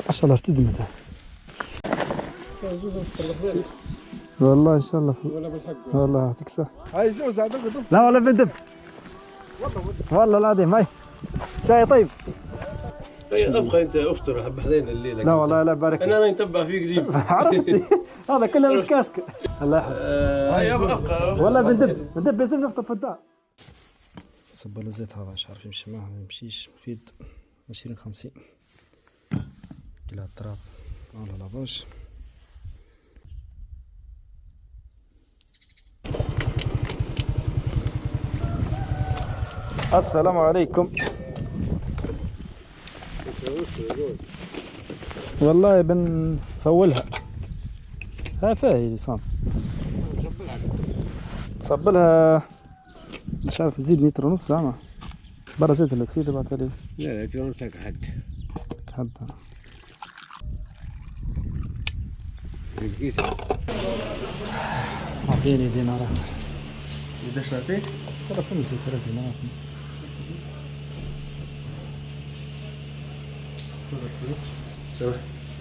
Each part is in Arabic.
ما شاء الله ارتدمت. والله ان شاء الله ولا بالحق والله يعطيك الصحة. هاي جوز هذا لا والله بندب والله العظيم. هاي شاي طيب. ابقى انت افطر حبحتين الليله. لا والله لا بارك انا راني نتبع فيك ديما. عرفتي هذا كله مسكاسك. الله يحفظك. هاي ابقى والله بندب لازم نفطر في الدار. صب له زيت هذا مش عارف يمشي معه ما يمشيش. مفيد 20-50 كيلو التراب على لاباش. السلام عليكم. والله بنفولها. ها فاهي اللي صام صب لها مش عارف زيد لتر ونص زعما برا زيت اللي تفيد بعد عليه. لا لتر ونص حد اعطيني دينارات. قديش تعطيك؟ صرفني 6000 دينار.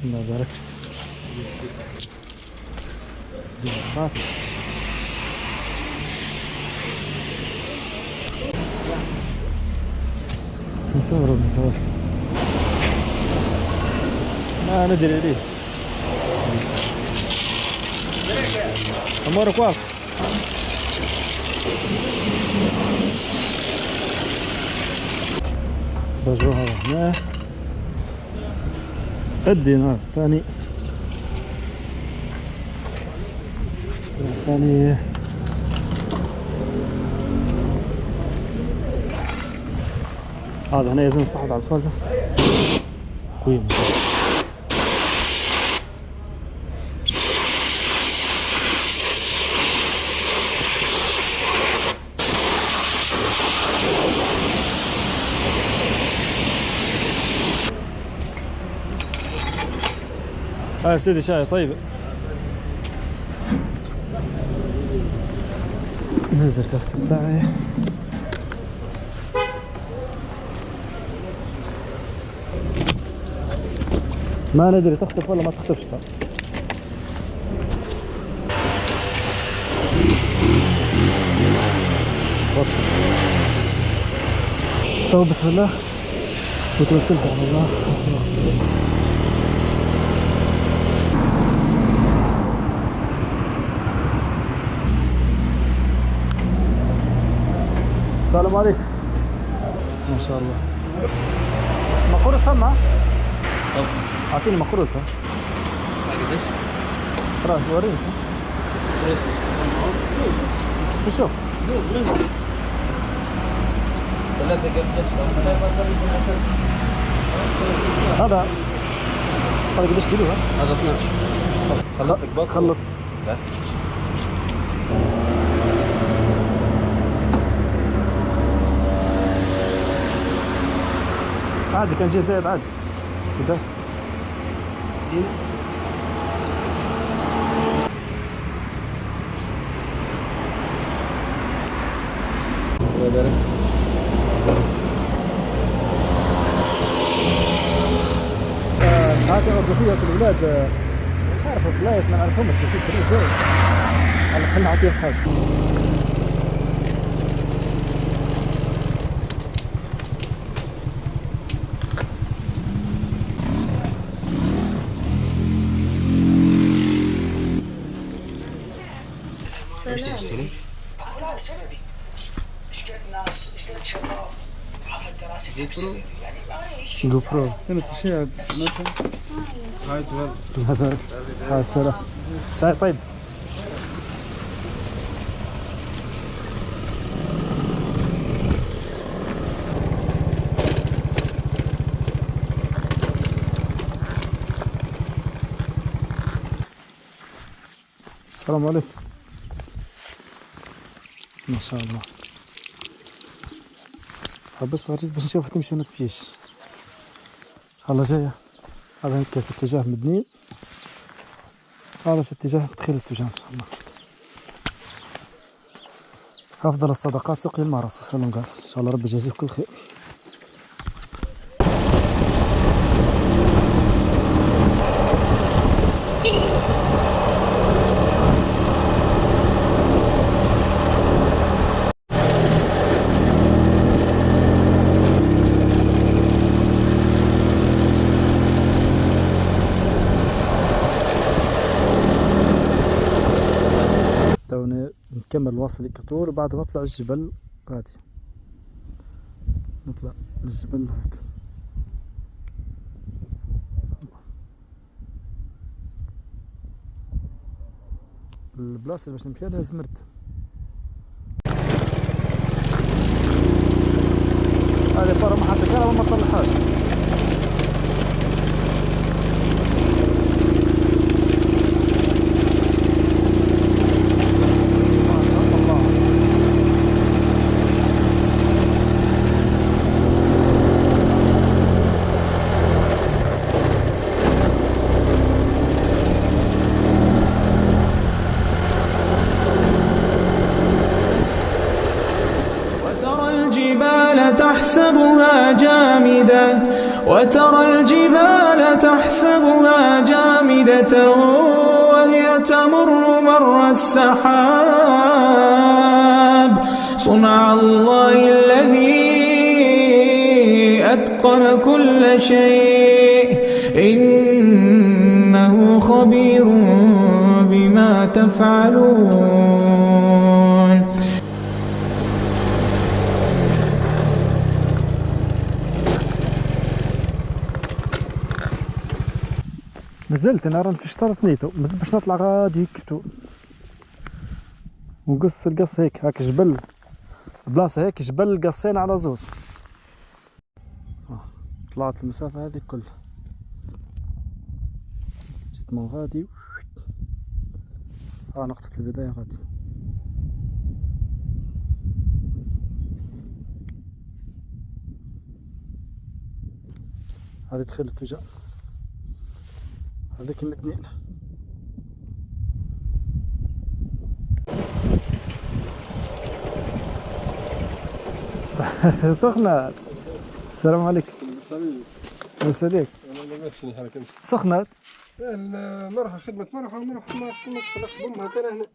الله يبارك. دينارات نصور ونصور ما ندري ليه. امورك واقف. رجعوا هذا هنا الدينار الثاني هذا هنا يزن صحت على الفازة قوي. هاي سيدي شاي طيبة. نزل كاسك بتاعي. ما ندري تخطف ولا ما تخطفش. توبت بالله وتوكلت على الله. السلام عليكم. ما شاء الله. مقروض سمع؟ اعطيني مقروض. قديش؟ خلاص وريني. بس بشوف. هذا قديش كيلو؟ هذا 12. خلط. لا. عادي كان جاي زايد عادي. كده الله يبارك. ساعات يقعدوا فيها في الولاد مش عارف بلايص ما نعرفهمش بس في طريق زايد. هلا خلينا نعطيهم حاجة. ايش تشتري؟ لا سببي ايش قد ناس ايش قد شباب حفل دراسي تفسير يعني جو برو. نفس الشيء مثلا هاي تفضل. هذا هاي السلام. شاي طيب. السلام عليكم. ما شاء الله. حبست غريز باش نشوف تمشي ولا تمشيش. ان شاء الله جايه. هذا هيك في اتجاه مدنين، هذا في اتجاه دخيل التجاه ان شاء الله. افضل الصدقات سقي الماء، الرسول صلى الله عليه وسلم قال. ان شاء الله ربي يجازيك كل خير. نكمل واصل الكتور وبعد ما اطلع الجبل غادي نطلع الجبل هاك. البلاصة اللي باش نمشي لها زمرت. هذه فرع محطة كهرباء ما طلعهاش. تحسبها جامدة وترى الجبال تحسبها جامدة وهي تمر مر السحاب صنع الله الذي أتقن كل شيء إنه خبير بما تفعلون. نزلت انا راني في شطر ثنيتو مازال باش نطلع غادي كتو ونقص القص هيك جبل بلاصه هيك جبل قصينا على زوز. طلعت المسافه هذه كلها جيت من غادي نقطه البدايه غادي. هذه دخل الاتجاه هذيك الاثنين. سخنة. السلام عليكم. لاباس عليك؟ سخنة. المرحة خدمة مرحة ومرحة ما خدمة خدمها كان هنا.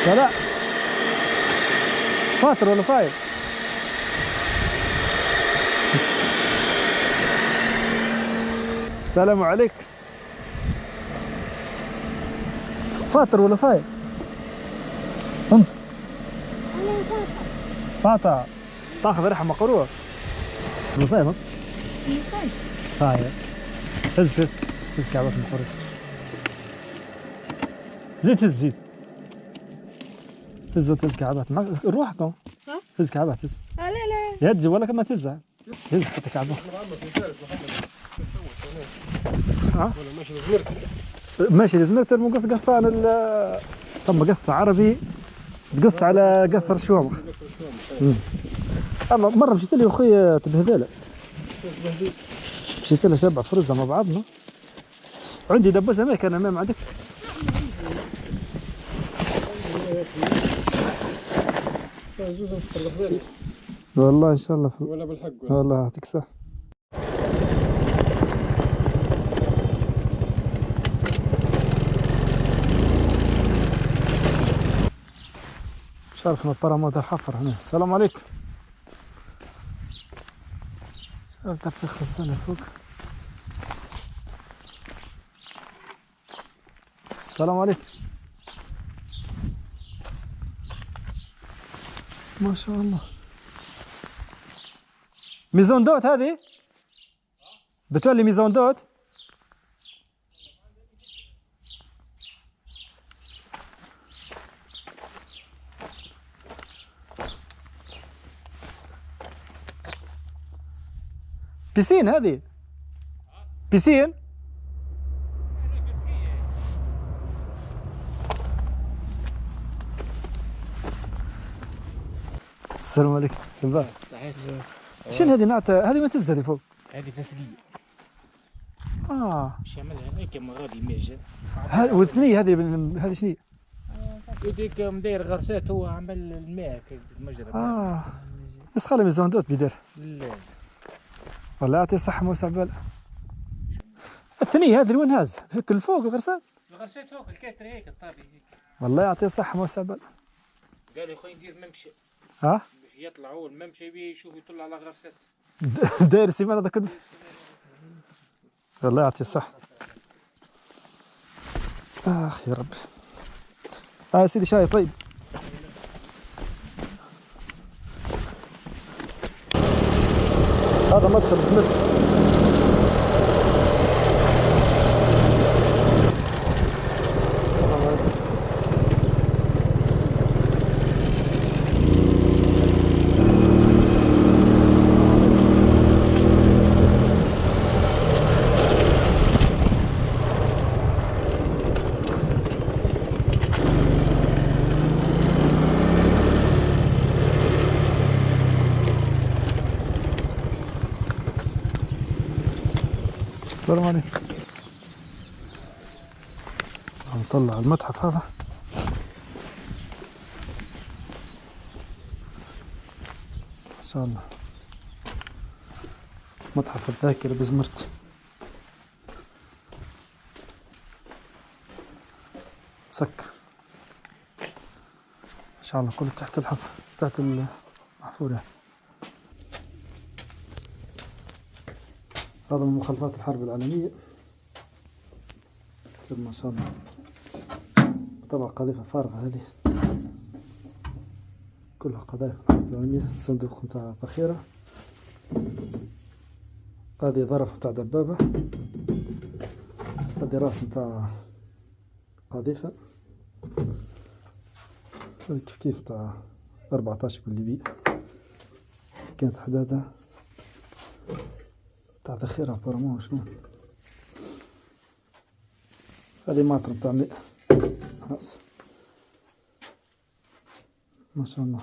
سلام. فاطر ولا صاير؟ السلام عليكم. فاطر ولا صاير؟ انت؟ انا فاطر. تاخذ ريحة مقروء. ولا صاير انت؟ صاير. هز كعبات المقروء. زيد. هز كعبات روحكم. هز كعبات هز. لا يدزي ولا كما تهزها. هز حتى كعبات. ماشي لزمرت المقص قصان ثم قص عربي تقص على قصر شوامة. الله مرة مشيت لي اخويا تبهذله مشيت له 7 فرزة مع بعضنا عندي دبوسة ما كان امام عندك والله ان شاء الله ولا بالحق والله يعطيك الصحة. شرفنا الباراموت الحفر هنا. السلام عليكم. شرفت في خزانة فوق. السلام عليكم. ما شاء الله. ميزون دوت هذه؟ بتولي ميزون دوت؟ بيسين هذه؟ بيسين؟ السلام عليكم. سلام. صحيح. شنو هذه نعتة؟ هذه ما تهز هذه فوق. هذه فاسدية. باش يعملها هيك مغادي ماجد. والثنية هذه هذه شنو هي؟ يديك مداير غرسات هو عمل الماء في المجرى. بس خلي ميزون دوت بيدير. لا. والله يعطيه الصحة موسع بالك. الثنية هذه وين هاز؟ هيك الفوق الغرسات؟ الغرسات فوق الكاتر هيك الطابي هيك. والله يعطيه الصحة موسع بالك. قال يا خويا ندير ممشى. ها؟ باش يطلع هو الممشى يشوف يطلع على غرسات. داير السيمان هذا كله. والله يعطيه الصحة. يا ربي. يا سيدي شاي طيب. هذا مدخل سميث. السلام عليكم. نطلع المتحف هذا. ما شاء الله متحف الذاكرة بزمرت. سك ما شاء الله كله تحت الحفر، تحت المحفور يعني. هذا من مخلفات الحرب العالمية ما شاء الله. طبعا قذيفة فارغة هذه كلها قذائف الحرب العالمية. الصندوق متاع ذخيرة. هذه ظرف متاع دبابة. هذه راس متاع قذيفة. هذه كيف متاع 14 بالليبي كانت حدادها تاع ذخيرة برمو شنو. هذه ماطر متاع 100 راس ما شاء الله.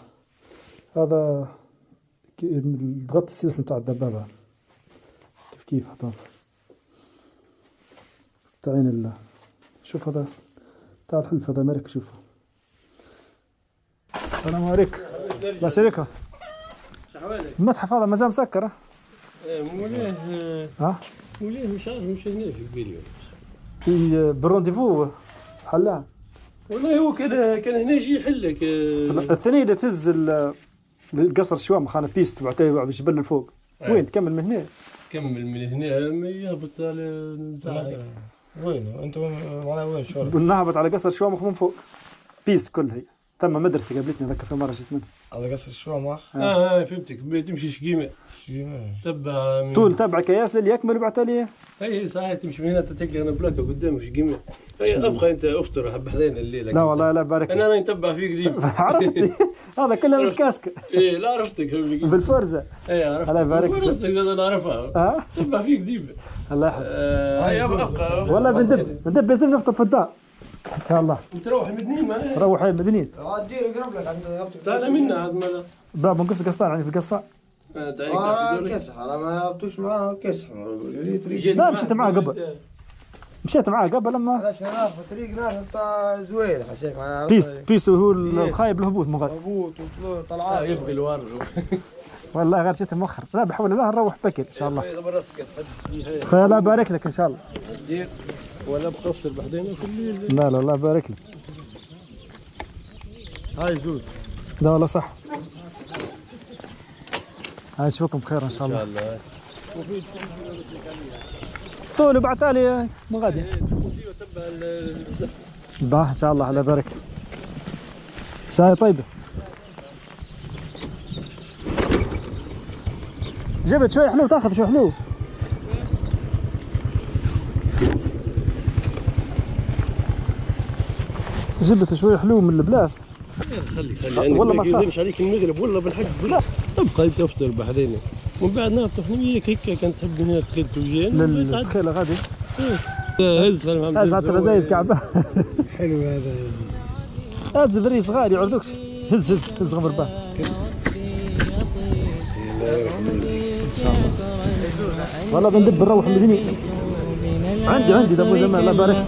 هذا ضغط السيس متاع الدبابة كيف هذا تعين الله. شوف هذا تاع الحلف هذا امريكا. شوفوا. السلام عليكم. لا شريكة المتحف هذا مازال مسكر. مولاه ها مولاه مش عارف مش هنا في قبيل في بالرونديفو حلاه. والله هو كان هنا يجي يحلك. الثانية اللي تهز القصر شوام خانة بيست وبعدين بعد الجبل الفوق. وين تكمل من هنا؟ كمل من هنا لما يهبط على وين انتم معناها وين شو؟ نهبط على قصر شوام من فوق بيست كلها. ثم مدرسة قابلتني ذكر في مرة جيت منها. على قصر الشوامخ. فهمتك. تمشي شقيمة تبع طول تبع كياس اللي يكمل وبعتاليه. اي صحيح تمشي من هنا تلقى انا بلاكه قدامك شقيمة. ابقى انت افطر حب حذين الليلة. لا والله لا بارك. انا نتبع فيك ديما. عرفتي هذا كله مسكاسك. ايه لا عرفتك بالفرزة. ايه عرفتك. الله يبارك فيك. فرزتك انا اعرفها. تتبع فيك ديما. الله يحفظك. ابقى والله بندب بنزل نفطر في الدار ان شاء الله. تروح المدنيين معنا. روح المدنيين. عاد دير قرب لك عند تعال منا عاد مالا. باب نقص قصار يعني في القصار. كسح ما يبطوش معاه كسح. لا مشيت معاه قبل. مشيت معاه قبل لما علاش نعرف الطريق نعرف تاع زويل حشيك معاه. بيست وهو الخايب الهبوط مغاد. هبوط وطلعات. يبقى الورد. والله غير جيت مؤخر. لا بحول الله نروح بكر ان شاء الله. فلا بارك لك ان شاء الله. ولا ابقى افطر بعدين كل. لا لا الله يبارك لك. هاي زود. لا والله صح. هاي نشوفكم بخير ان شاء الله. طول وبعتالي مغادي. باه ان شاء الله على بركه. شاي طيبه. جبت شوي حلو تاخذ شوي حلو. جبت شوي حلو من البلاف. خلي والله ما صار. يمش عليك المغرب والله بالحق لا تبقى انت افطر بعدين من بعد نافطر احنا وياك هيك كانت تحب هنا دخلت ويانا للخيله غادي. هز هز على الرزايز كعبه. حلو هذا. هز ذري صغار يعرضوكش. هز غمر باه. والله بندب نروح المدينة. عندي دابا زمان الله يبارك.